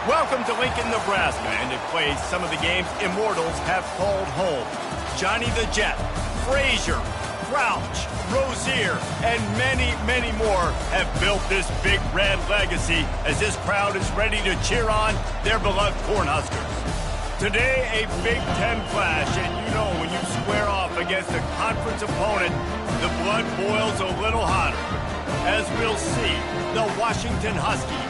Welcome to Lincoln, Nebraska, and it plays some of the games immortals have called home. Johnny the Jet, Frazier, Crouch, Rozier, and many, many more have built this big red legacy as this crowd is ready to cheer on their beloved Cornhuskers. Today, a Big Ten clash, and you know when you square off against a conference opponent, the blood boils a little hotter. As we'll see, the Washington Huskies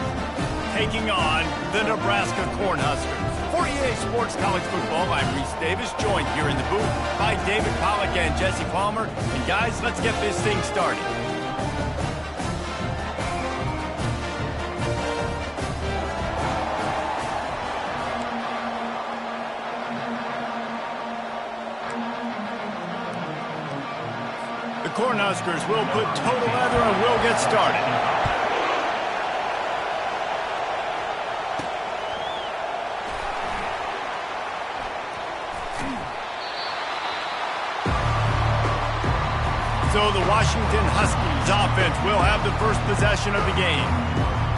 taking on the Nebraska Cornhuskers. For EA Sports College Football, I'm Reese Davis, joined here in the booth by David Pollack and Jesse Palmer. And guys, let's get this thing started. The Cornhuskers will put total leather and we'll get started. So the Washington Huskies offense will have the first possession of the game.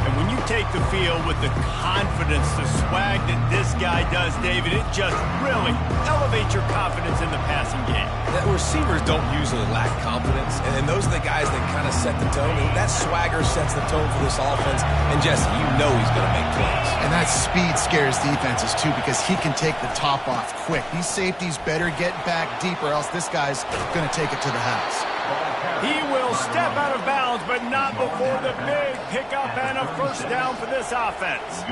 And when you take the field with the confidence, the swag that this guy does, David, it just really elevates your confidence in the passing game. The receivers don't usually lack confidence, and those are the guys that kind of set the tone. And that swagger sets the tone for this offense. And Jesse, you know he's going to make plays. And that speed scares defenses, too, because he can take the top off quick. These safeties better get back deep, or else this guy's going to take it to the house. He will step out of bounds, but not before the big pickup and a first down for this offense.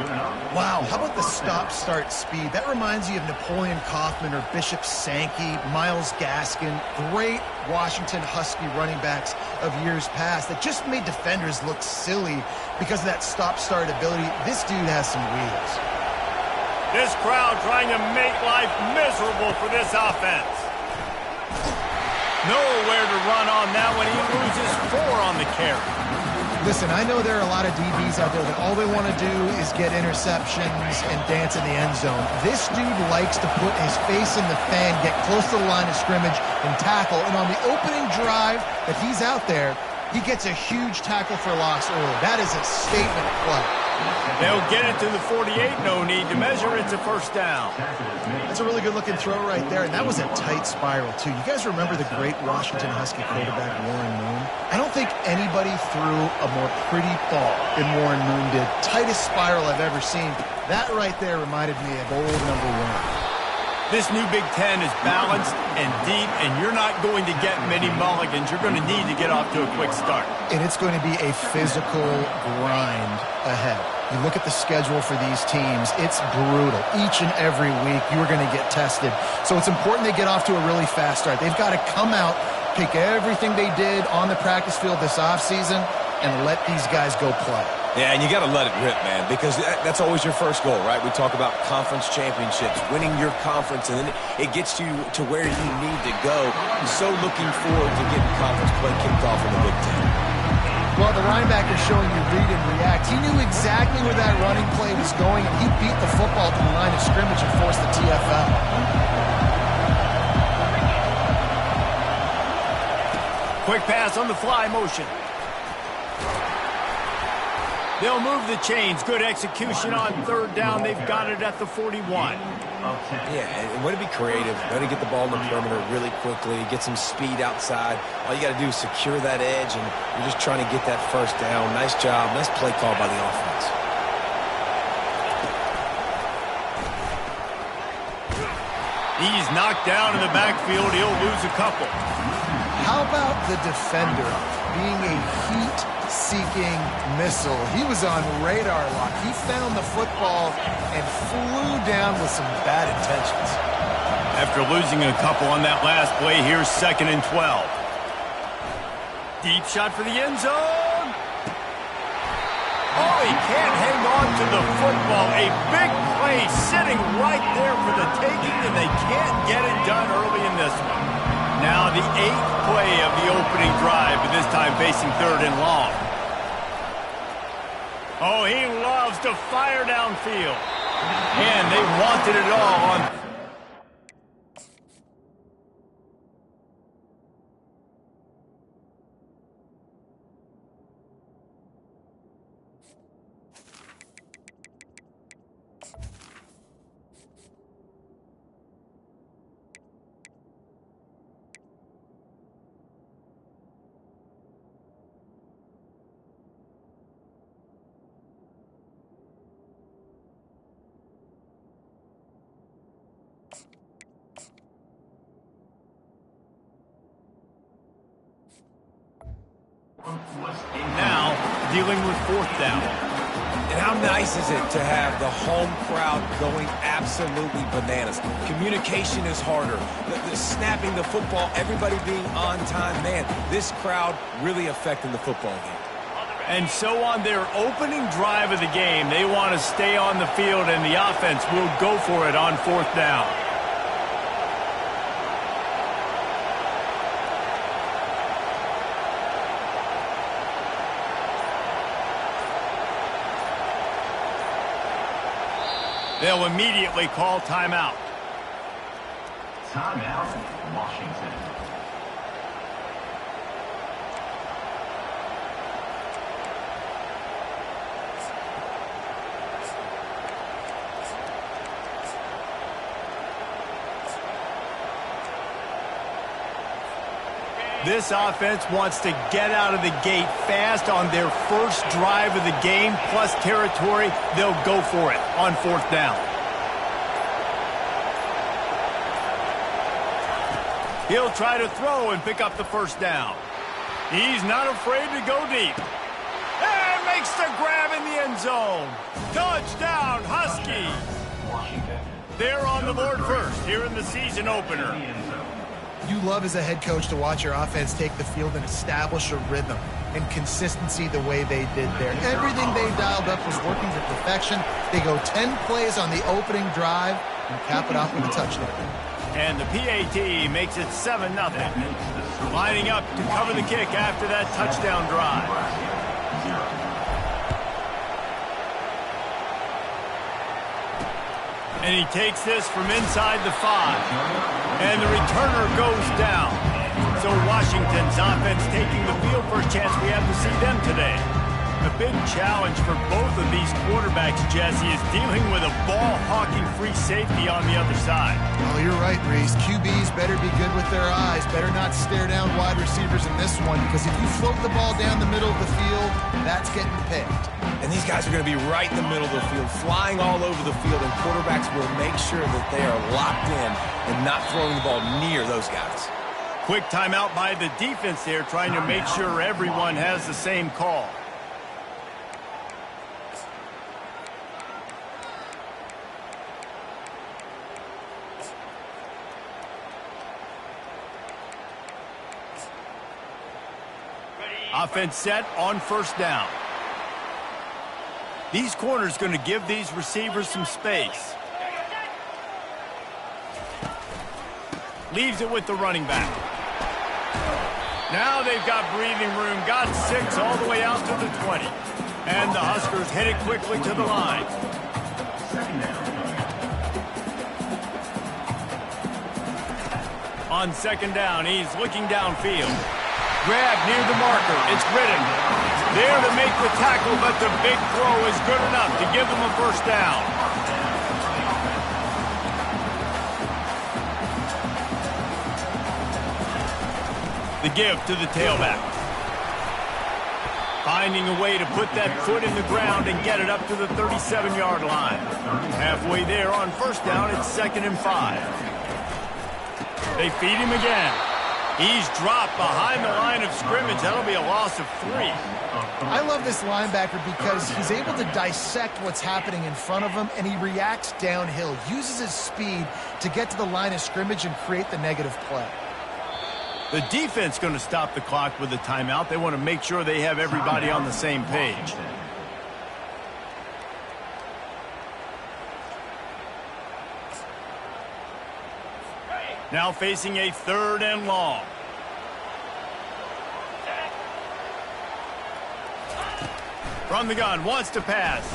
Wow, how about the stop-start speed? That reminds you of Napoleon Kaufman or Bishop Sankey, Myles Gaskin, great Washington Husky running backs of years past that just made defenders look silly because of that stop-start ability. This dude has some wheels. This crowd trying to make life miserable for this offense. Nowhere to run on that when he loses 4 on the carry. Listen, I know there are a lot of DBs out there that all they want to do is get interceptions and dance in the end zone. This dude likes to put his face in the fan, get close to the line of scrimmage, and tackle. And on the opening drive that he's out there, he gets a huge tackle for loss early. That is a statement play. They'll get it to the 48, no need to measure. It's a first down. That's a really good-looking throw right there, and that was a tight spiral, too. You guys remember the great Washington Husky quarterback, Warren Moon? I don't think anybody threw a more pretty ball than Warren Moon did. Tightest spiral I've ever seen. That right there reminded me of old number 1. This new Big Ten is balanced and deep, and you're not going to get many mulligans. You're going to need to get off to a quick start. And it's going to be a physical grind ahead. You look at the schedule for these teams, it's brutal. Each and every week, you are going to get tested. So it's important they get off to a really fast start. They've got to come out, take everything they did on the practice field this offseason, and let these guys go play. Yeah, and you got to let it rip, man, because that's always your first goal, right? We talk about conference championships, winning your conference, and then it gets you to where you need to go. I'm so looking forward to getting conference play kicked off in the Big Ten. Well, the linebacker's showing you read and react. He knew exactly where that running play was going, and he beat the football to the line of scrimmage and forced the TFL. Quick pass on the fly motion. They'll move the chains. Good execution on third down. They've got it at the 41. Yeah, and way to be creative. Way to get the ball in the perimeter really quickly, get some speed outside. All you got to do is secure that edge, and you're just trying to get that first down. Nice job. Nice play call by the offense. He's knocked down in the backfield. He'll lose a couple. How about the defender being a heat-seeking missile? He was on radar lock. He found the football and flew down with some bad intentions. After losing a couple on that last play, here's 2nd and 12. Deep shot for the end zone. Oh, he can't hang on to the football. A big play sitting right there for the taking, and they can't get it done early in this one. Now the 8th play of the opening drive, but this time facing 3rd and long. Oh, he loves to fire downfield. And they wanted it all on Now, dealing with fourth down. And how nice is it to have the home crowd going absolutely bananas? Communication is harder. The snapping the football, everybody being on time. Man, this crowd really affecting the football game. And so on their opening drive of the game, they want to stay on the field, and the offense will go for it on fourth down. They'll immediately call timeout. Timeout, Washington. This offense wants to get out of the gate fast on their first drive of the game, plus territory. They'll go for it on fourth down. He'll try to throw and pick up the first down. He's not afraid to go deep. And makes the grab in the end zone. Touchdown, Huskies. They're on the board first here in the season opener. You love as a head coach to watch your offense take the field and establish a rhythm and consistency the way they did there. Everything they dialed up was working to perfection. They go 10 plays on the opening drive and cap it off with a touchdown. And the PAT makes it 7-0. Lining up to cover the kick after that touchdown drive. And he takes this from inside the 5. And the returner goes down. So Washington's offense taking the field. First chance we have to see them today. The big challenge for both of these quarterbacks, Jesse, is dealing with a ball-hawking free safety on the other side. Oh, you're right, Reese. QBs better be good with their eyes. Better not stare down wide receivers in this one, because if you float the ball down the middle of the field, that's getting picked. And these guys are going to be right in the middle of the field, flying all over the field, and quarterbacks will make sure that they are locked in and not throwing the ball near those guys. Quick timeout by the defense there, trying to make sure everyone has the same call. Offense set on first down. These corners going to give these receivers some space. Leaves it with the running back. Now they've got breathing room. Got 6 all the way out to the 20. And the Huskers headed quickly to the line. On second down, he's looking downfield. Grab near the marker. It's Ridden. There to make the tackle, but the big throw is good enough to give them a first down. The give to the tailback. Finding a way to put that foot in the ground and get it up to the 37-yard line. Halfway there on first down, it's 2nd and 5. They feed him again. He's dropped behind the line of scrimmage. That'll be a loss of 3. I love this linebacker because he's able to dissect what's happening in front of him, and he reacts downhill, uses his speed to get to the line of scrimmage and create the negative play. The defense going to stop the clock with a timeout. They want to make sure they have everybody on the same page. Now facing a 3rd and long. From the gun, wants to pass.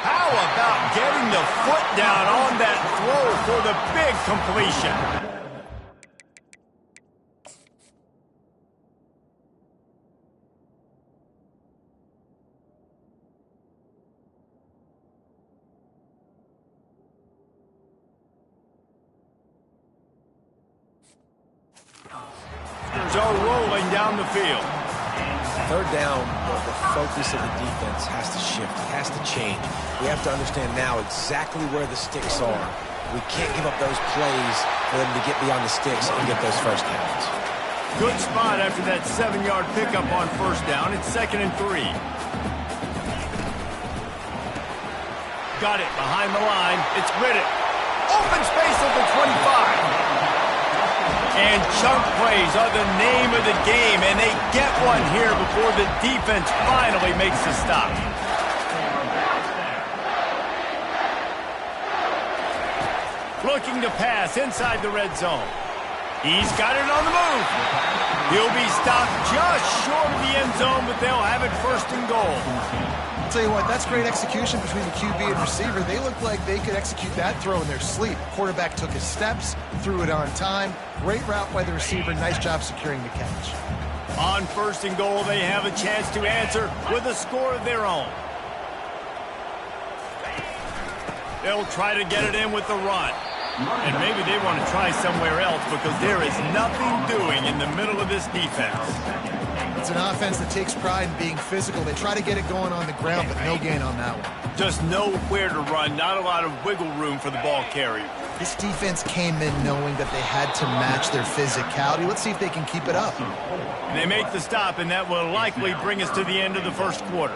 How about getting the foot down on that throw for the big completion? Are rolling down the field. 3rd down, the focus of the defense has to shift. It has to change. We have to understand now exactly where the sticks are. We can't give up those plays for them to get beyond the sticks and get those first downs. Good spot after that 7-yard pickup on first down. It's 2nd and 3. Got it behind the line. It's Riddick. Open space at the 25. And chunk plays are the name of the game, and they get one here before the defense finally makes the stop. Looking to pass inside the red zone. He's got it on the move. He'll be stopped just short of the end zone, but they'll have it 1st and goal. I'll tell you what, that's great execution between the QB and receiver. They look like they could execute that throw in their sleep. Quarterback took his steps, threw it on time. Great route by the receiver. Nice job securing the catch. On 1st and goal, they have a chance to answer with a score of their own. They'll try to get it in with the run. And maybe they want to try somewhere else because there is nothing doing in the middle of this defense. It's an offense that takes pride in being physical. They try to get it going on the ground, but no gain on that one. Just nowhere to run, not a lot of wiggle room for the ball carrier. This defense came in knowing that they had to match their physicality. Let's see if they can keep it up. And they make the stop, and that will likely bring us to the end of the 1st quarter.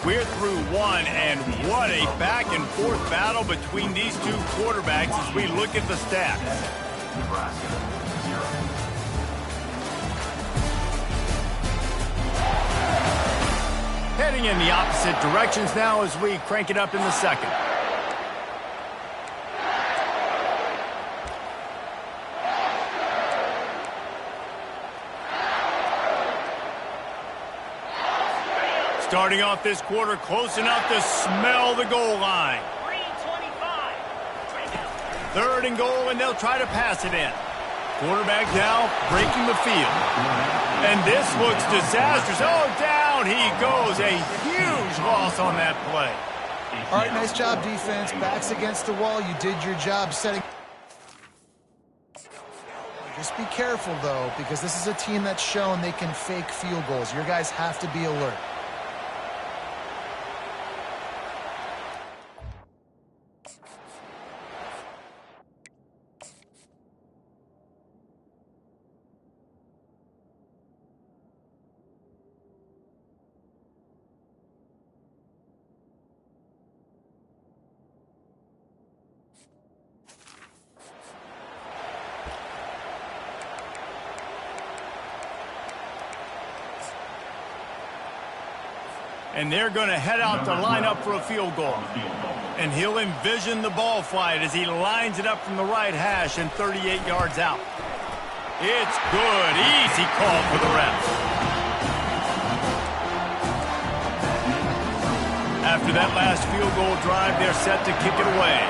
We're through one, and what a back-and-forth battle between these two quarterbacks as we look at the stats. Heading in the opposite directions now as we crank it up in the 2nd. Starting off this quarter close enough to smell the goal line. 3rd and goal, and they'll try to pass it in. Quarterback now breaking the field. And this looks disastrous. Oh, down he goes. A huge loss on that play. All right, nice job, defense. Backs against the wall. You did your job setting. Just be careful, though, because this is a team that's shown they can fake field goals. Your guys have to be alert. And they're going to head out to line up for a field goal. And he'll envision the ball flight as he lines it up from the right hash and 38 yards out. It's good. Easy call for the refs. After that last field goal drive, they're set to kick it away.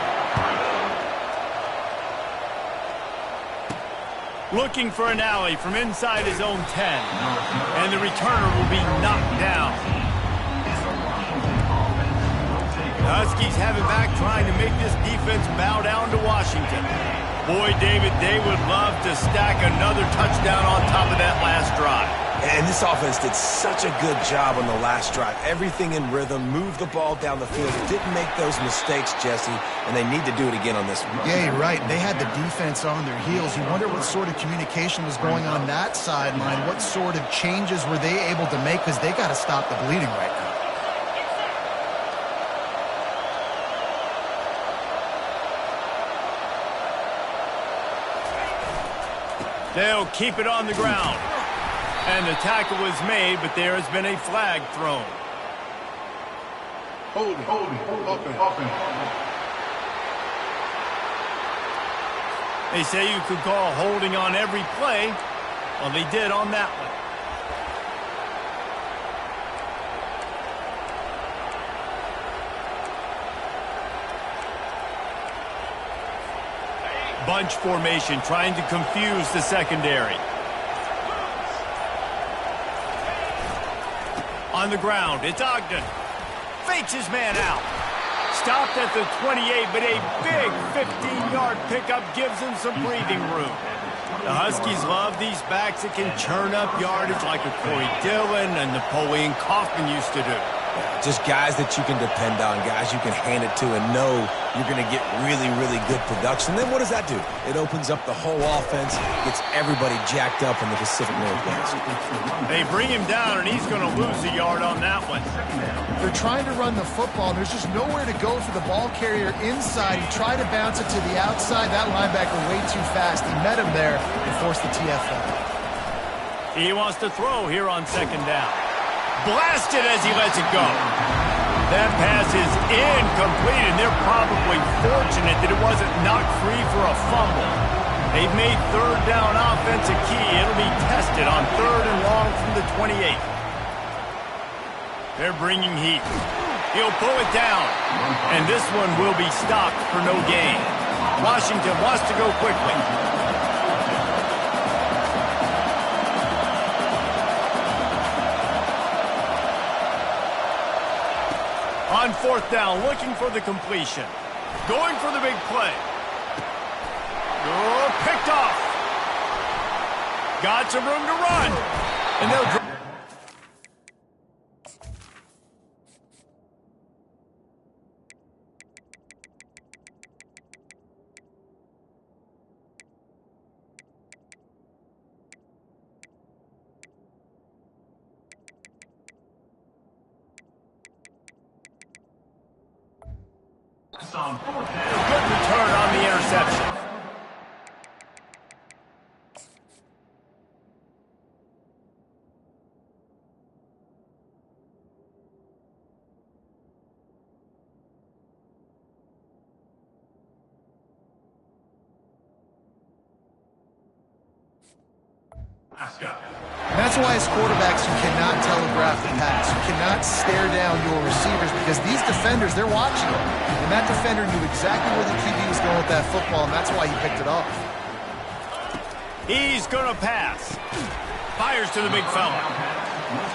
Looking for an alley from inside his own 10. And the returner will be knocked down. Huskies have it back trying to make this defense bow down to Washington. Boy, David, they would love to stack another touchdown on top of that last drive. And this offense did such a good job on the last drive. Everything in rhythm, moved the ball down the field, didn't make those mistakes, Jesse, and they need to do it again on this one. Yeah, you're right. They had the defense on their heels. You wonder what sort of communication was going on that sideline. What sort of changes were they able to make, because they got to stop the bleeding right now. They'll keep it on the ground. And the tackle was made, but there has been a flag thrown. Holding, open. They say you could call holding on every play. Well, they did on that one. Bunch formation, trying to confuse the secondary. On the ground, it's Ogden. Fakes his man out. Stopped at the 28, but a big 15-yard pickup gives him some breathing room. The Huskies love these backs that can churn up yardage like a Corey Dillon and Napoleon Kaufman used to do. Just guys that you can depend on, guys you can hand it to and know you're going to get really, really good production. Then what does that do? It opens up the whole offense, gets everybody jacked up in the Pacific Northwest. They bring him down, and he's going to lose a yard on that one. They're trying to run the football, and there's just nowhere to go for the ball carrier inside. He tried to bounce it to the outside. That linebacker way too fast. He met him there and forced the TFL. He wants to throw here on second down. Blasted as he lets it go. That pass is incomplete, and they're probably fortunate that it wasn't knocked free for a fumble. They've made third down offense a key. It'll be tested on 3rd and long from the 28. They're bringing heat. He'll pull it down, and this one will be stopped for no gain. Washington wants to go quickly. On 4th down, looking for the completion. Going for the big play. Oh, picked off. Got some room to run. And they'll... Good return on the interception. And that's why as quarterbacks you cannot telegraph the pass. You cannot stare down your receivers because these defenders, they're watching them. And that defender knew exactly where the QB was going with that football, and that's why he picked it off. He's going to pass. Fires to the big fella.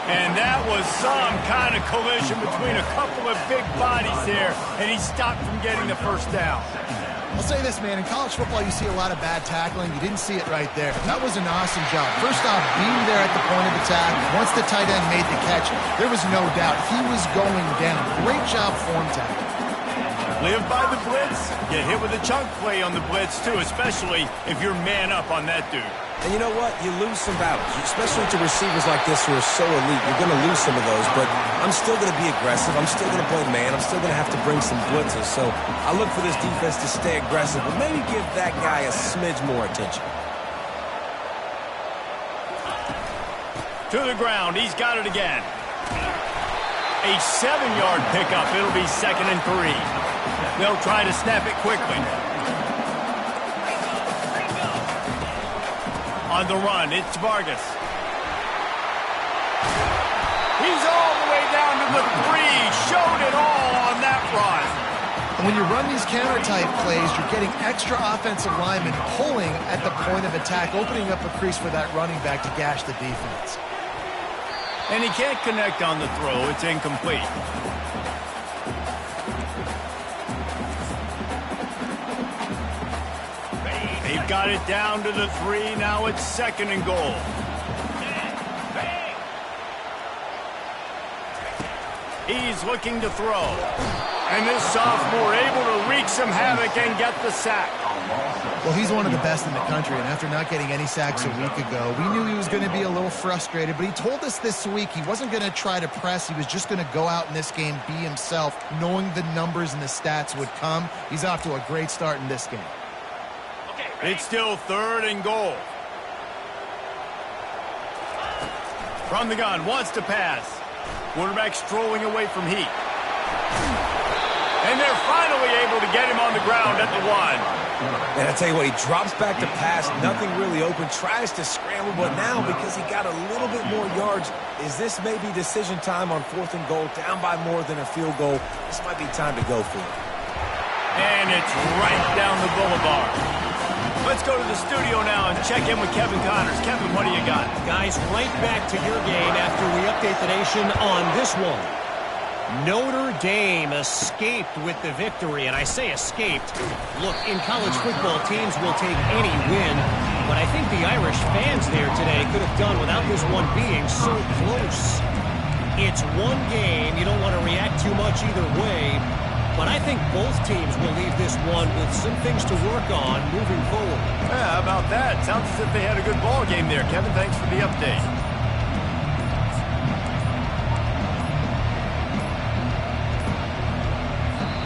And that was some kind of collision between a couple of big bodies there, and he stopped from getting the first down. I'll say this, man. In college football, you see a lot of bad tackling. You didn't see it right there. That was an awesome job. First off, being there at the point of attack. Once the tight end made the catch, there was no doubt he was going down. Great job form tackling. Live by the blitz, get hit with a chunk play on the blitz, too, especially if you're man up on that dude. And you know what? You lose some battles, especially to receivers like this who are so elite. You're going to lose some of those, but I'm still going to be aggressive. I'm still going to play man. I'm still going to have to bring some blitzes. So I look for this defense to stay aggressive, but maybe give that guy a smidge more attention. To the ground. He's got it again. A 7-yard pickup. It'll be 2nd and 3. They'll try to snap it quickly. On the run, it's Vargas. He's all the way down to the 3. Showed it all on that run. And when you run these counter-type plays, you're getting extra offensive linemen pulling at the point of attack, opening up a crease for that running back to gash the defense. And he can't connect on the throw. It's incomplete. They've got it down to the 3. Now it's 2nd and goal. He's looking to throw. And this sophomore able to wreak some havoc and get the sack. Well, he's one of the best in the country, and after not getting any sacks a week ago, we knew he was going to be a little frustrated, but he told us this week he wasn't going to try to press. He was just going to go out in this game, be himself, knowing the numbers and the stats would come. He's off to a great start in this game. It's still 3rd and goal. From the gun, wants to pass. Quarterback strolling away from heat. And they're finally able to get him on the ground at the 1. And I tell you what, he drops back to pass, nothing really open, tries to scramble, but now because he got a little bit more yards, is this maybe decision time on 4th and goal, down by more than a field goal? This might be time to go for it. And it's right down the boulevard. Let's go to the studio now and check in with Kevin Connors. Kevin, what do you got? Guys, right back to your game after we update the nation on this one. Notre Dame escaped with the victory, and I say escaped. Look, in college football, teams will take any win, but I think the Irish fans there today could have done without this one being so close. It's one game. You don't want to react too much either way. But I think both teams will leave this one with some things to work on moving forward. Yeah, how about that? Sounds as if they had a good ball game there. Kevin, thanks for the update.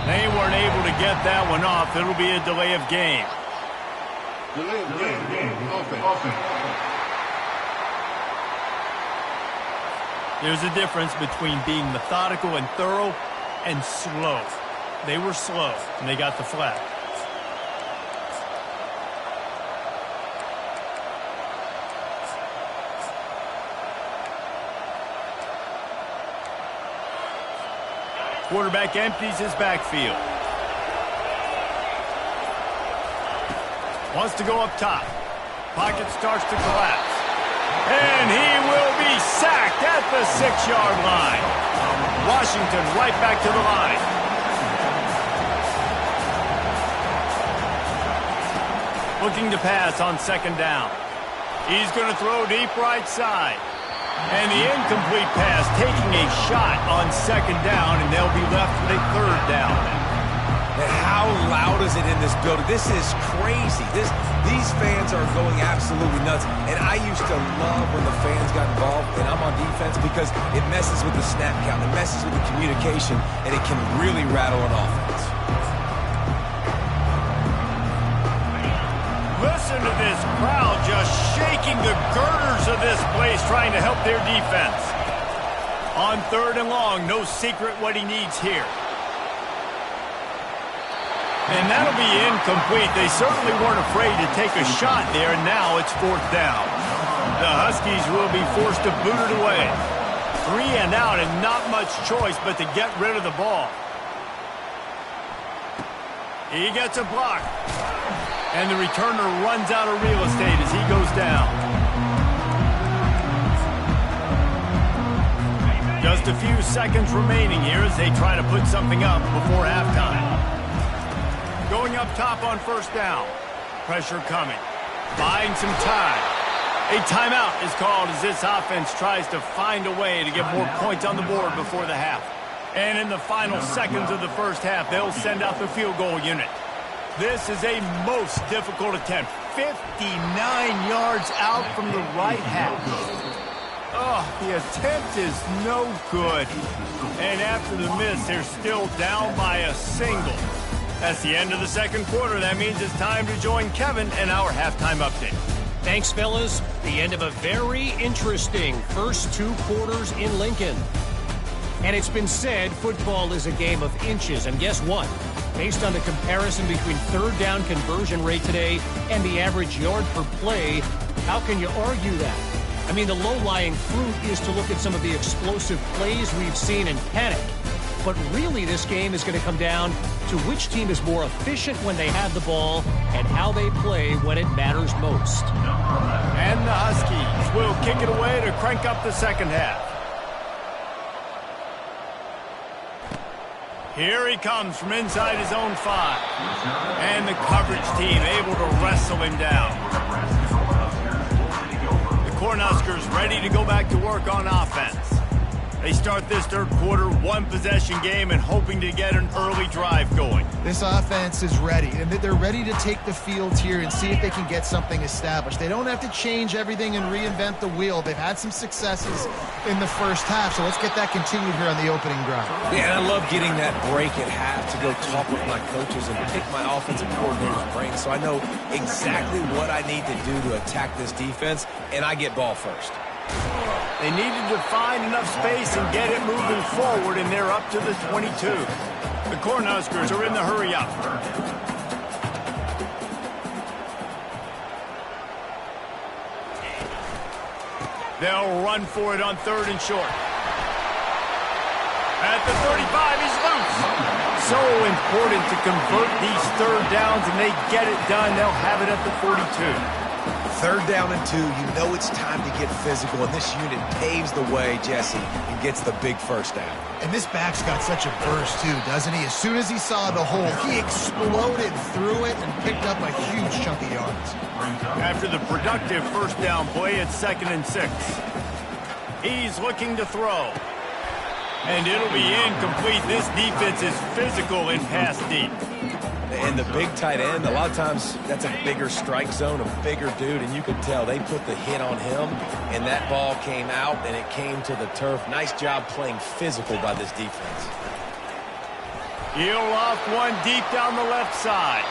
They weren't able to get that one off. It'll be a delay of game. Delay of game. Offense. There's a difference between being methodical and thorough and slow. They were slow, and they got the flag. Quarterback empties his backfield. Wants to go up top. Pocket starts to collapse. And he will be sacked at the 6-yard line. Washington right back to the line. Looking to pass on second down. He's going to throw deep right side. And the incomplete pass taking a shot on second down, and they'll be left with a third down. And how loud is it in this building? This is crazy. These fans are going absolutely nuts. And I used to love when the fans got involved, and I'm on defense, because it messes with the snap count, it messes with the communication, and it can really rattle an offense. Listen to this crowd just shaking the girders of this place, trying to help their defense. On third and long, no secret what he needs here. And that'll be incomplete. They certainly weren't afraid to take a shot there, and now it's fourth down. The Huskies will be forced to boot it away. 3 and out, and not much choice but to get rid of the ball. He gets a block. And the returner runs out of real estate as he goes down. Just a few seconds remaining here as they try to put something up before halftime. Going up top on first down. Pressure coming. Buying some time. A timeout is called as this offense tries to find a way to get more points on the board before the half. And in the final seconds of the first half, they'll send out the field goal unit. This is a most difficult attempt. 59 yards out from the right half. Oh, the attempt is no good. And after the miss, they're still down by a single. That's the end of the second quarter. That means it's time to join Kevin and our halftime update. Thanks, fellas. The end of a very interesting first 2 quarters in Lincoln. And it's been said football is a game of inches. And guess what? Based on the comparison between third down conversion rate today and the average yard per play, how can you argue that? I mean, the low-lying fruit is to look at some of the explosive plays we've seen and panic. But really, this game is going to come down to which team is more efficient when they have the ball and how they play when it matters most. And the Huskies will kick it away to crank up the second half. Here he comes from inside his own 5. And the coverage team able to wrestle him down. The Cornhuskers ready to go back to work on offense. They start this third quarter, 1-possession game, and hoping to get an early drive going. This offense is ready, and they're ready to take the field here and see if they can get something established. They don't have to change everything and reinvent the wheel. They've had some successes in the first half, so let's get that continued here on the opening drive. Yeah, and I love getting that break at half to go talk with my coaches and pick my offensive coordinator's brain so I know exactly what I need to do to attack this defense, and I get ball first. They needed to find enough space and get it moving forward, and they're up to the 22. The Cornhuskers are in the hurry-up. They'll run for it on third and short. At the 35, he's loose. So important to convert these third downs, and they get it done. They'll have it at the 42. Third down and 2, you know it's time to get physical, and this unit paves the way, Jesse, and gets the big first down. And this back's got such a burst, too, doesn't he? As soon as he saw the hole, he exploded through it and picked up a huge chunk of yards. After the productive first down play, it's 2nd and 6. He's looking to throw. And it'll be incomplete. This defense is physical in pass deep. And the big tight end, a lot of times that's a bigger strike zone, a bigger dude, and you can tell they put the hit on him, and that ball came out, and it came to the turf. Nice job playing physical by this defense. He'll off one deep down the left side.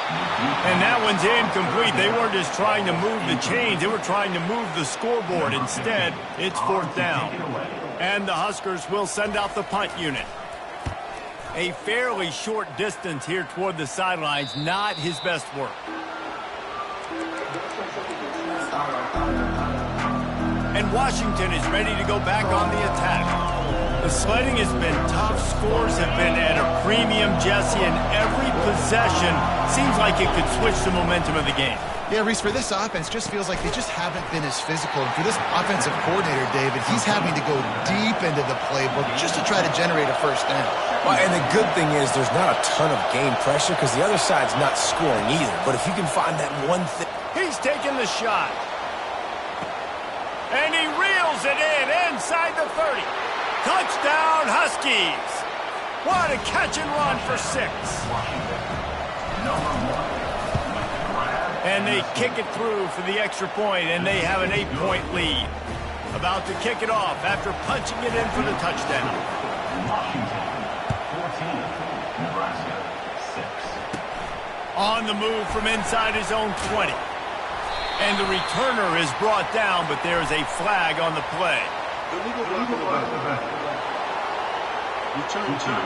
And that one's incomplete. They weren't just trying to move the chains. They were trying to move the scoreboard. Instead, it's 4th down. And the Huskers will send out the punt unit. A fairly short distance here toward the sidelines. Not his best work. And Washington is ready to go back on the attack. The sledding has been tough. Scores have been at a premium, Jesse, and every possession seems like it could switch the momentum of the game. Yeah, Reese, for this offense, just feels like they just haven't been as physical. And for this offensive coordinator, David, he's having to go deep into the playbook just to try to generate a first down. Well, and the good thing is there's not a ton of game pressure because the other side's not scoring either. But if you can find that one thing. He's taking the shot. And he reels it in inside the 30. Touchdown, Huskies. What a catch and run for 6. And they kick it through for the extra point, and they have an 8-point lead. About to kick it off after punching it in for the touchdown. Washington, 14, Nebraska, 6. On the move from inside his own 20. And the returner is brought down, but there is a flag on the play. Return team.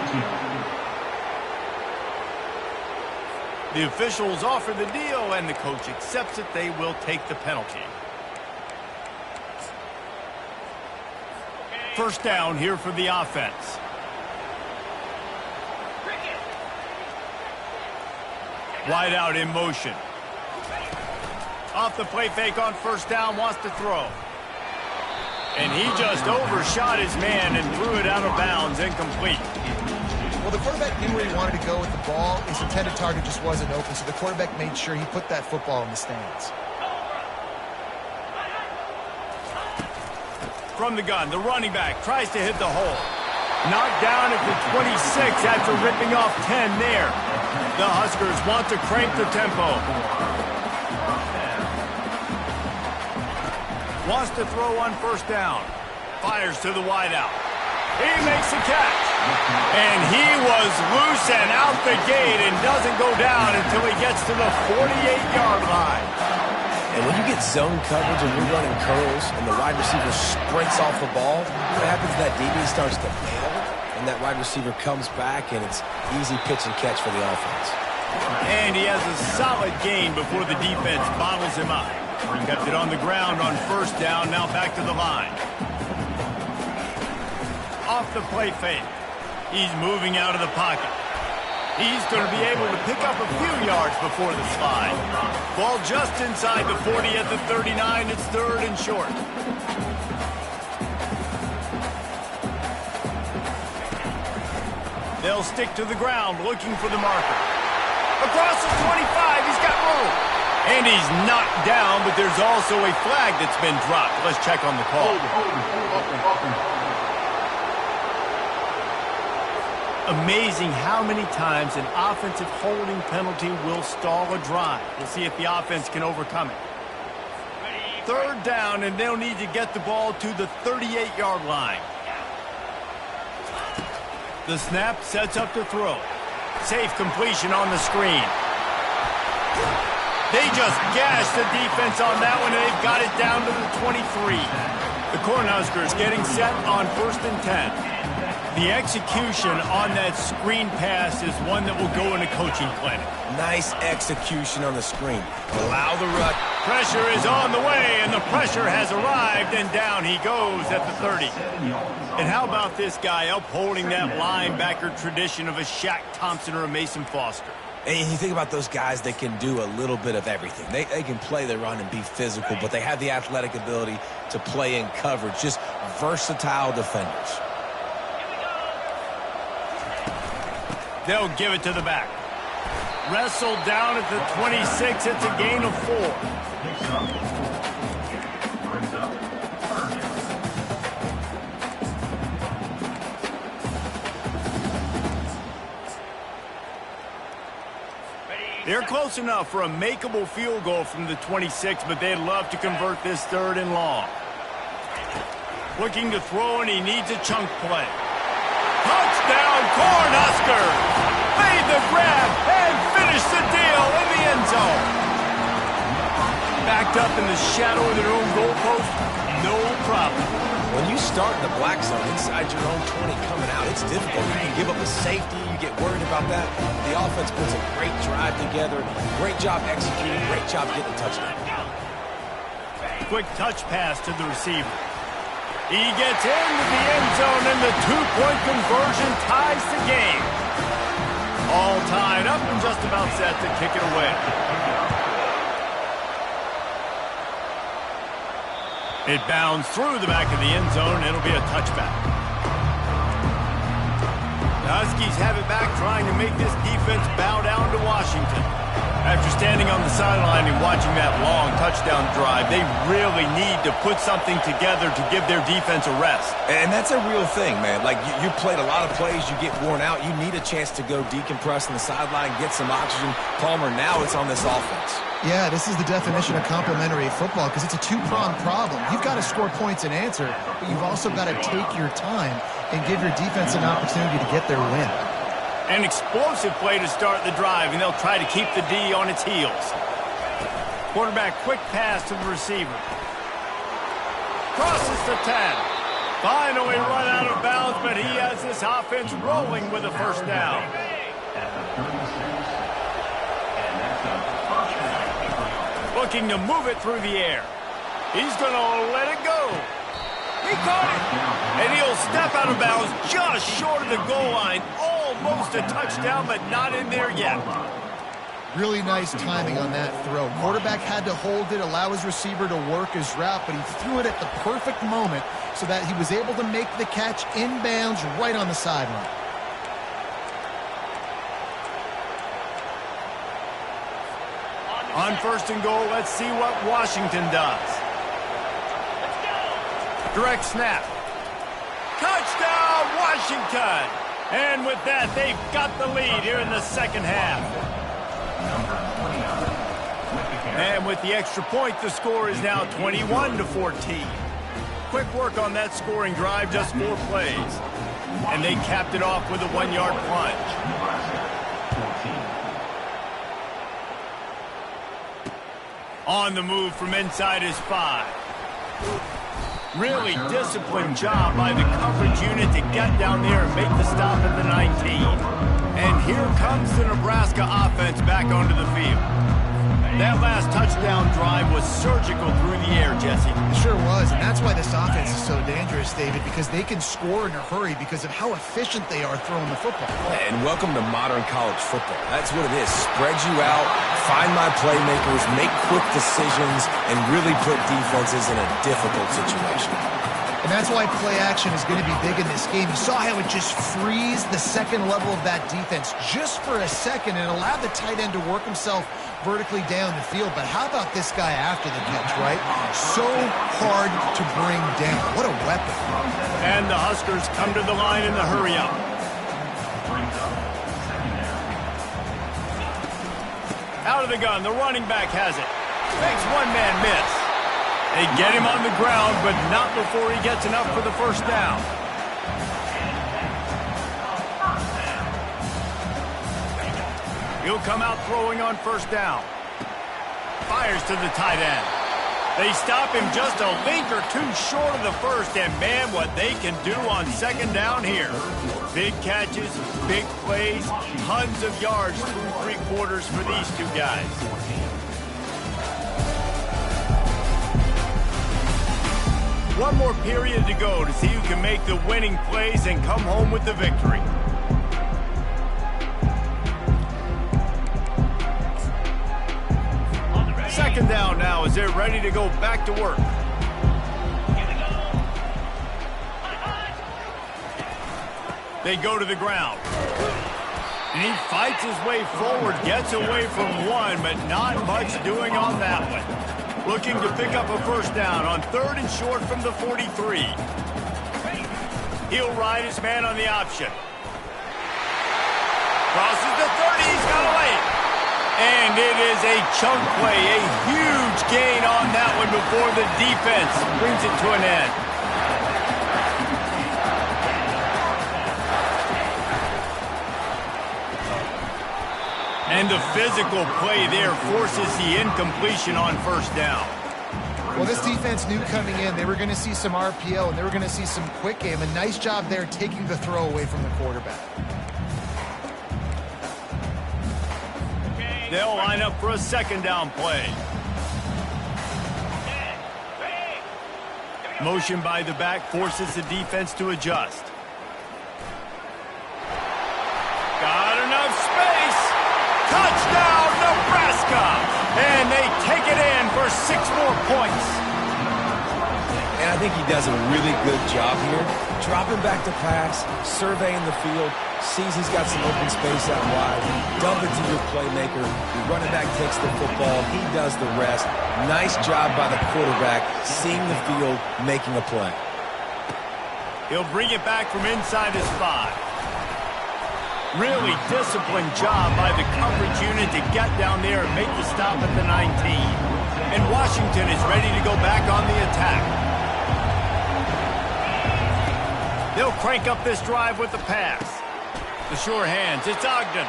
The officials offer the deal, and the coach accepts it. They will take the penalty. First down here for the offense. Wide out in motion. Off the play fake on first down, wants to throw. And he just overshot his man and threw it out of bounds, incomplete. Well, the quarterback knew where he wanted to go with the ball. His intended target just wasn't open, so the quarterback made sure he put that football in the stands. From the gun, the running back tries to hit the hole. Knocked down at the 26 after ripping off 10 there. The Huskers want to crank the tempo. Wants to throw on first down. Fires to the wideout. He makes the catch. And he was loose and out the gate and doesn't go down until he gets to the 48-yard line. And when you get zone coverage and you're running curls and the wide receiver sprints off the ball, what happens is that DB starts to bail, and that wide receiver comes back, and it's easy pitch and catch for the offense. And he has a solid gain before the defense bottles him up. Kept it on the ground on first down, now back to the line. Off the play fake. He's moving out of the pocket. He's going to be able to pick up a few yards before the slide. Ball just inside the 40 at the 39. It's third and short. They'll stick to the ground looking for the marker. Across the 25, he's got room. And he's knocked down, but there's also a flag that's been dropped. Let's check on the call. Amazing how many times an offensive holding penalty will stall a drive. We'll see if the offense can overcome it. Third down, and they'll need to get the ball to the 38-yard line. The snap sets up to throw. Safe completion on the screen. They just gashed the defense on that one, and they've got it down to the 23. The Cornhuskers getting set on first and 10. The execution on that screen pass is one that will go in a coaching clinic. Nice execution on the screen. Allow the rush. Pressure is on the way, and the pressure has arrived, and down he goes at the 30. And how about this guy upholding that linebacker tradition of a Shaq Thompson or a Mason Foster? And you think about those guys that can do a little bit of everything. They can play the run and be physical, but they have the athletic ability to play in coverage. Just versatile defenders. They'll give it to the back. Wrestled down at the 26. It's a gain of 4. They're close enough for a makeable field goal from the 26, but they'd love to convert this 3rd and long. Looking to throw, and he needs a chunk play. Touchdown, Cornhuskers! Made the grab and finished the deal in the end zone. Backed up in the shadow of their own goalpost, no problem. When you start in the black zone inside your own 20 coming out, it's difficult. You can give up a safety. You get worried about that. The offense puts a great drive together. Great job executing. Great job getting a touchdown. Quick touch pass to the receiver. He gets into the end zone, and the 2-point conversion ties the game. All tied up and just about set to kick it away. It bounds through the back of the end zone. It'll be a touchback. The Huskies have it back, trying to make this defense bow down to Washington. After standing on the sideline and watching that long touchdown drive, they really need to put something together to give their defense a rest. And that's a real thing, man. Like, you played a lot of plays, you get worn out. You need a chance to go decompress on the sideline, get some oxygen. Palmer, now it's on this offense. Yeah, this is the definition of complementary football because it's a two-pronged problem. You've got to score points and answer, but you've also got to take your time and give your defense an opportunity to get their win. An explosive play to start the drive, and they'll try to keep the D on its heels. Quarterback quick pass to the receiver. Crosses the 10. Finally run out of bounds, but he has this offense rolling with a first down. Looking to move it through the air. He's going to let it go. He caught it. And he'll step out of bounds just short of the goal line. Almost a touchdown, but not in there yet. Really nice timing on that throw. Quarterback had to hold it, allow his receiver to work his route, but he threw it at the perfect moment so that he was able to make the catch inbounds right on the sideline. On 1st and goal, let's see what Washington does. Direct snap. Touchdown, Washington! And with that, they've got the lead here in the second half. And with the extra point, the score is now 21-14. Quick work on that scoring drive, just 4 plays. And they capped it off with a 1-yard plunge. On the move from inside his 5. Really disciplined job by the coverage unit to get down there and make the stop at the 19. And here comes the Nebraska offense back onto the field. That last touchdown drive was surgical through the air, Jesse. It sure was, and that's why this offense is so dangerous, David, because they can score in a hurry because of how efficient they are throwing the football. And welcome to modern college football. That's what it is. Spread you out, find my playmakers, make quick decisions, and really put defenses in a difficult situation. And that's why play action is going to be big in this game. You saw how it just frees the second level of that defense just for a second and allowed the tight end to work himself vertically down the field. But how about this guy after the catch, right? So hard to bring down. What a weapon. And the Huskers come to the line in the hurry-up. Out of the gun, the running back has it. Makes one man miss. They get him on the ground, but not before he gets enough for the first down. He'll come out throwing on first down. Fires to the tight end. They stop him just a link or two short of the first, and man, what they can do on second down here. Big catches, big plays, tons of yards through 3 quarters for these two guys. One more period to go to see who can make the winning plays and come home with the victory. Second down now as they're ready to go back to work. They go to the ground. And he fights his way forward, gets away from one, but not much doing on that one. Looking to pick up a first down on 3rd and short from the 43. He'll ride his man on the option. Crosses the 30, he's got away. And it is a chunk play, a huge gain on that one before the defense brings it to an end. And the physical play there forces the incompletion on first down. Well, this defense knew coming in they were going to see some RPO and they were going to see some quick game. A nice job there taking the throw away from the quarterback. They'll line up for a second down play. Motion by the back forces the defense to adjust. Got enough space. Touchdown, Nebraska! And they take it in for 6 more points. And I think he does a really good job here. Dropping back to pass, surveying the field, sees he's got some open space out wide, dump it to your playmaker. The running back takes the football. He does the rest. Nice job by the quarterback, seeing the field, making a play. He'll bring it back from inside his 5. Really disciplined job by the coverage unit to get down there and make the stop at the 19. And Washington is ready to go back on the attack. They'll crank up this drive with the pass. The sure hands, it's Ogden.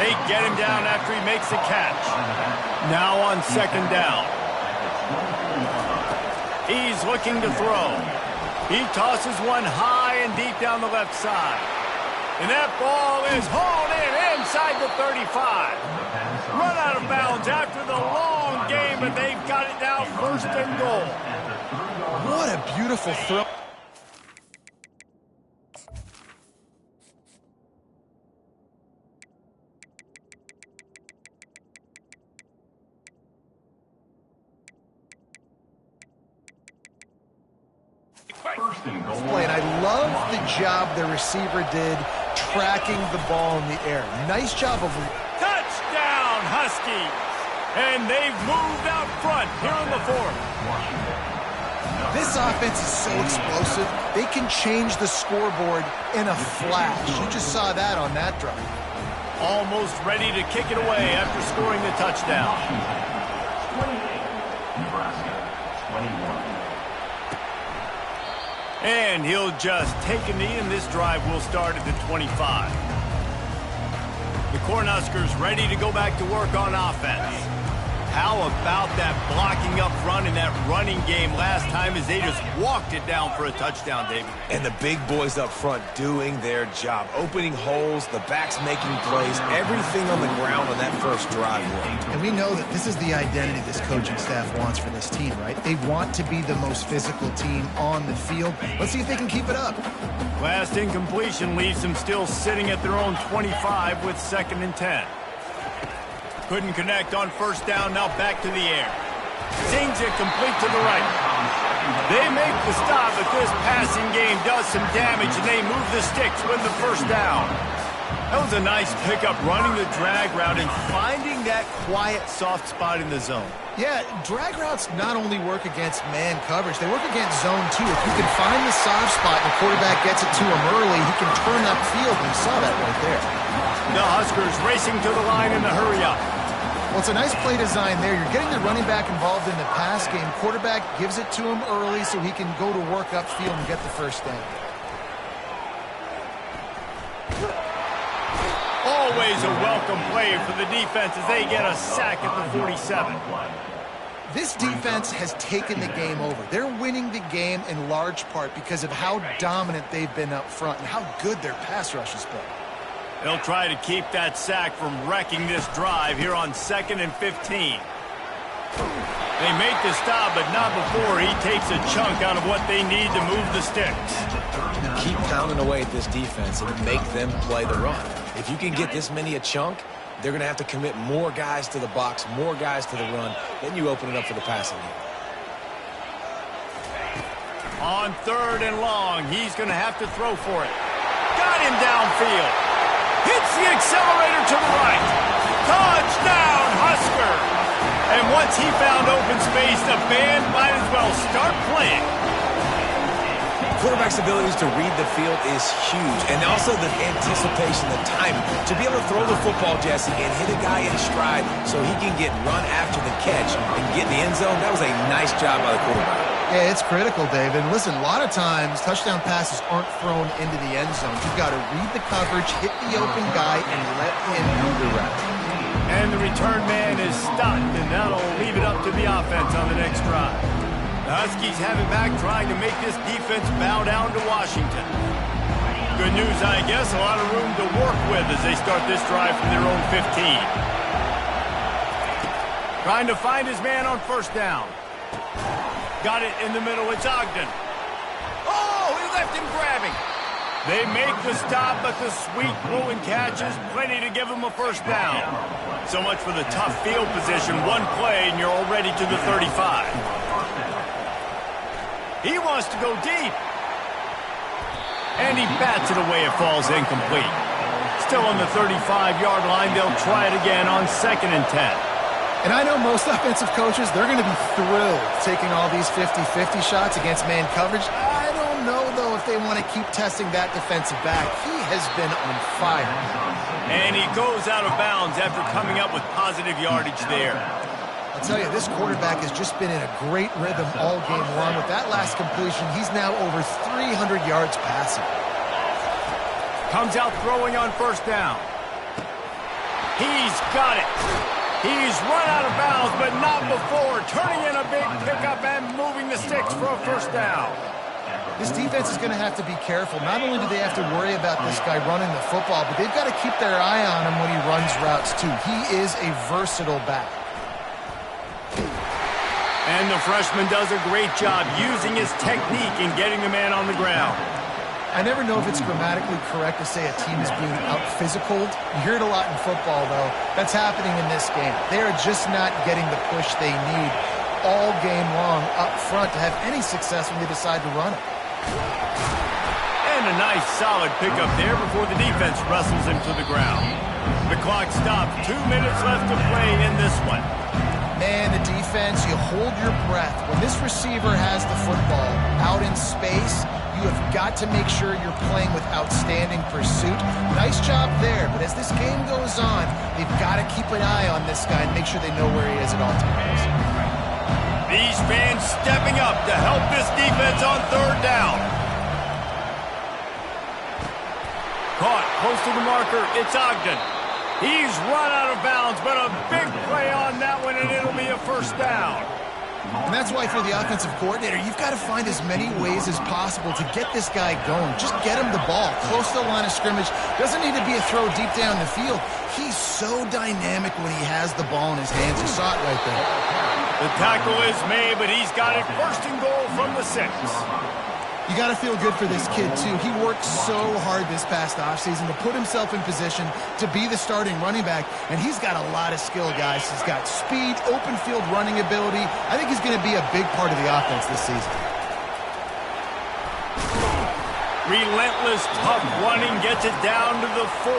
They get him down after he makes the catch. Now on second down. He's looking to throw. He tosses one high and deep down the left side. And that ball is hauled in inside the 35. Run out of bounds after the long game, but they've got it now first and goal. What a beautiful throw. First and goal. And I love the job the receiver did tracking the ball in the air. Nice job of... Touchdown, Huskies! And they've moved out front here in the 4th. This offense is so explosive, they can change the scoreboard in a flash. You just saw that on that drive. Almost ready to kick it away after scoring the touchdown. 28, Nebraska, 21. And he'll just take a knee, and this drive will start at the 25. The Cornhuskers ready to go back to work on offense. How about that blocking up front in that running game last time as they just walked it down for a touchdown, David? And the big boys up front doing their job. Opening holes, the backs making plays, everything on the ground on that first drive worked. And we know that this is the identity this coaching staff wants for this team, right? They want to be the most physical team on the field. Let's see if they can keep it up. Last incompletion leaves them still sitting at their own 25 with 2nd and 10. Couldn't connect on first down, now back to the air. Sings it complete to the right. They make the stop, but this passing game does some damage, and they move the sticks with the first down. That was a nice pickup, running the drag route and finding that quiet, soft spot in the zone. Yeah, drag routes not only work against man coverage, they work against zone too. If you can find the soft spot and the quarterback gets it to him early, he can turn upfield, and you saw that right there. The Huskers racing to the line in the hurry-up. Well, it's a nice play design there. You're getting the running back involved in the pass game. Quarterback gives it to him early so he can go to work upfield and get the first down. Always a welcome play for the defense as they get a sack at the 47. This defense has taken the game over. They're winning the game in large part because of how dominant they've been up front and how good their pass rush has been. They'll try to keep that sack from wrecking this drive here on 2nd and 15. They make the stop, but not before he takes a chunk out of what they need to move the sticks. Keep pounding away at this defense and make them play the run. If you can get this many a chunk, they're going to have to commit more guys to the box, more guys to the run. Then you open it up for the passing game. On 3rd and long, he's going to have to throw for it. Got him downfield. Hits the accelerator to the right. Touchdown, Husker! And once he found open space, the band might as well start playing. quarterback's abilities to read the field is huge, and also the anticipation, the timing. To be able to throw the football, Jesse, and hit a guy in stride so he can get run after the catch and get in the end zone, that was a nice job by the quarterback. Yeah, it's critical, David. Listen, a lot of times touchdown passes aren't thrown into the end zone. You've got to read the coverage, hit the open guy, and let him redirect. And the return man is stopped, and that'll leave it up to the offense on the next drive. The Huskies have it back, trying to make this defense bow down to Washington. Good news, I guess, a lot of room to work with as they start this drive from their own 15. Trying to find his man on first down. Got it in the middle, it's Ogden. Oh, he left him grabbing. They make the stop, but the sweet throw and catch is plenty to give him a first down. So much for the tough field position. One play, and you're already to the 35. He wants to go deep. And he bats it away. It falls incomplete. Still on the 35-yard line. They'll try it again on 2nd and 10. And I know most offensive coaches, they're going to be thrilled taking all these 50-50 shots against man coverage. I don't know, though, if they want to keep testing that defensive back. He has been on fire. And he goes out of bounds after coming up with positive yardage there. I'll tell you, this quarterback has just been in a great rhythm all game long. With that last completion, he's now over 300 yards passing. Comes out throwing on first down. He's got it. He's run out of bounds, but not before. Turning in a big pickup and moving the sticks for a first down. This defense is going to have to be careful. Not only do they have to worry about this guy running the football, but they've got to keep their eye on him when he runs routes, too. He is a versatile back. And the freshman does a great job using his technique and getting the man on the ground. I never know if it's grammatically correct to say a team is being out-physicaled. You hear it a lot in football, though. That's happening in this game. They are just not getting the push they need all game long up front to have any success when they decide to run it. And a nice solid pickup there before the defense wrestles him to the ground. The clock stops. 2 minutes left to play in this one. Man, the defense, you hold your breath. When this receiver has the football out in space, you have got to make sure you're playing with outstanding pursuit. Nice job there, but as this game goes on, they've got to keep an eye on this guy and make sure they know where he is at all times. These fans stepping up to help this defense on third down. Caught close to the marker, it's Ogden. He's run out of bounds, but a big play on that one, and it'll be a first down. And that's why for the offensive coordinator, you've got to find as many ways as possible to get this guy going. Just get him the ball close to the line of scrimmage. Doesn't need to be a throw deep down the field. He's so dynamic when he has the ball in his hands. You saw it right there. The tackle is made, but he's got it first and goal from the 6. You got to feel good for this kid, too. He worked so hard this past offseason to put himself in position to be the starting running back, and he's got a lot of skill, guys. He's got speed, open field running ability. I think he's going to be a big part of the offense this season. Relentless, tough running gets it down to the 4.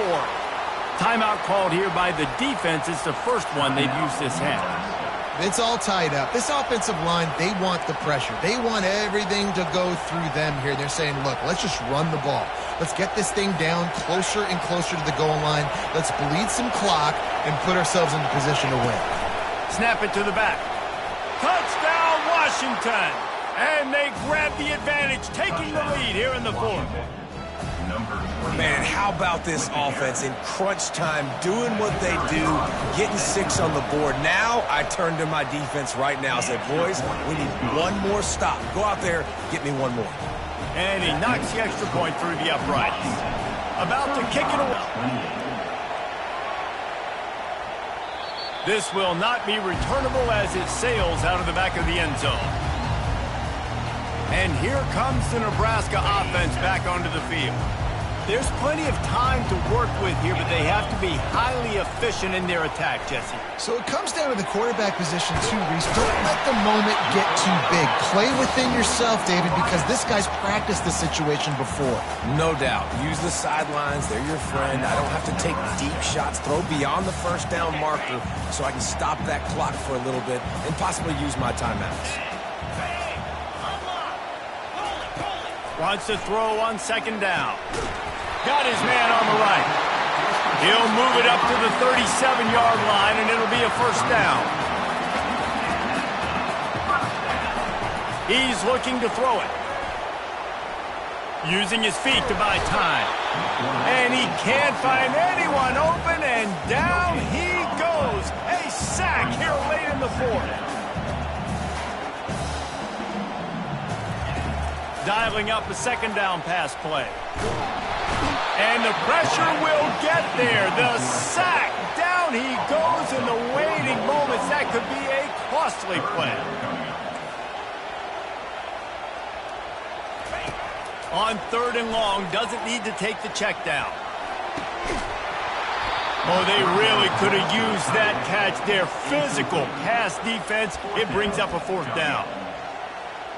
Timeout called here by the defense. It's the first one they've used this half. It's all tied up. This offensive line, they want the pressure. They want everything to go through them here. They're saying, look, let's just run the ball. Let's get this thing down closer and closer to the goal line. Let's bleed some clock and put ourselves into position to win. Snap it to the back. Touchdown, Washington! And they grab the advantage, taking the lead here in the 4th. Man, how about this offense in crunch time, doing what they do, getting 6 on the board. Now I turn to my defense right now and say, boys, we need one more stop. Go out there, get me one more. And he knocks the extra point through the uprights. About to kick it away. This will not be returnable as it sails out of the back of the end zone. And here comes the Nebraska offense back onto the field. There's plenty of time to work with here, but they have to be highly efficient in their attack, Jesse. So it comes down to the quarterback position too, Reese. Don't let the moment get too big. Play within yourself, David, because this guy's practiced the situation before. No doubt. Use the sidelines. They're your friend. I don't have to take deep shots. Throw beyond the first down marker so I can stop that clock for a little bit and possibly use my timeouts. Wants to throw on second down. Got his man on the right. He'll move it up to the 37-yard line, and it'll be a first down. He's looking to throw it. Using his feet to buy time. And he can't find anyone open, and down he goes. A sack here late in the fourth. Dialing up a second down pass play. And the pressure will get there. The sack. Down he goes in the waiting moments. That could be a costly play. On 3rd and long, doesn't need to take the check down. Oh, they really could have used that catch there. Physical pass defense. It brings up a 4th down.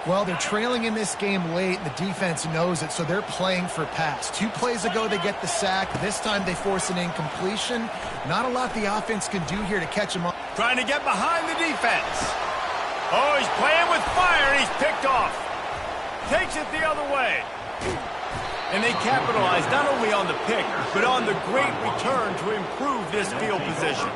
Well, they're trailing in this game late, and the defense knows it, so they're playing for pass. 2 plays ago, they get the sack. This time, they force an incompletion. Not a lot the offense can do here to catch him up. Trying to get behind the defense. Oh, he's playing with fire, and he's picked off. Takes it the other way. And they capitalize not only on the pick, but on the great return to improve this field position.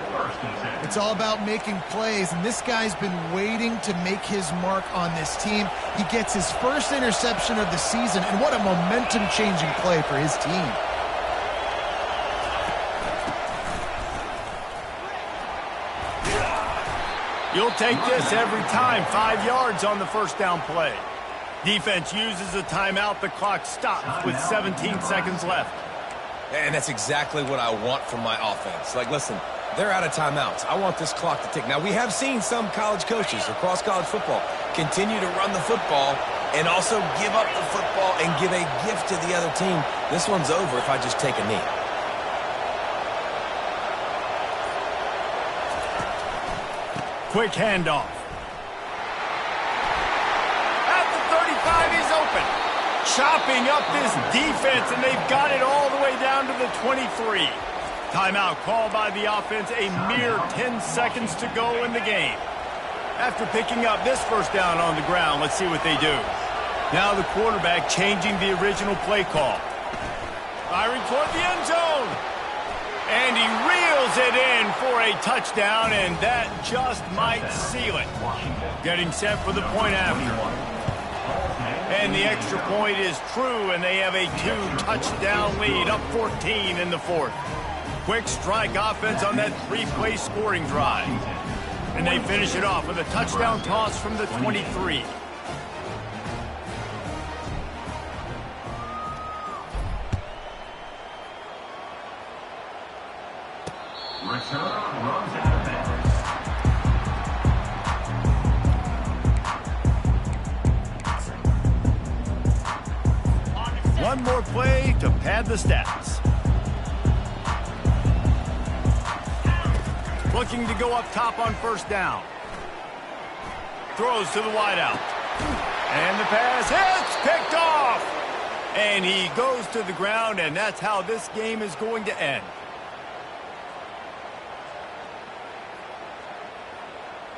It's all about making plays, and this guy's been waiting to make his mark on this team. He gets his first interception of the season, and what a momentum-changing play for his team. You'll take this every time. 5 yards on the first down play. Defense uses a timeout. The clock stops with 17 seconds left. And that's exactly what I want from my offense. Like, listen, they're out of timeouts. I want this clock to tick. Now, we have seen some college coaches across college football continue to run the football and also give up the football and give a gift to the other team. This one's over if I just take a knee. Quick handoff. He's open. Chopping up this defense, and they've got it all the way down to the 23. Timeout called by the offense. A mere 10 seconds to go in the game. After picking up this first down on the ground, let's see what they do. Now the quarterback changing the original play call. Firing toward the end zone. And he reels it in for a touchdown, and that just might seal it. Getting set for the point after. And the extra point is true, and they have a 2-touchdown lead, up 14 in the fourth. Quick strike offense on that 3-play scoring drive. And they finish it off with a touchdown toss from the 23. Return runs out of bounds. One more play to pad the stats. Looking to go up top on first down. Throws to the wideout. And the pass hits, picked off. And he goes to the ground, and that's how this game is going to end.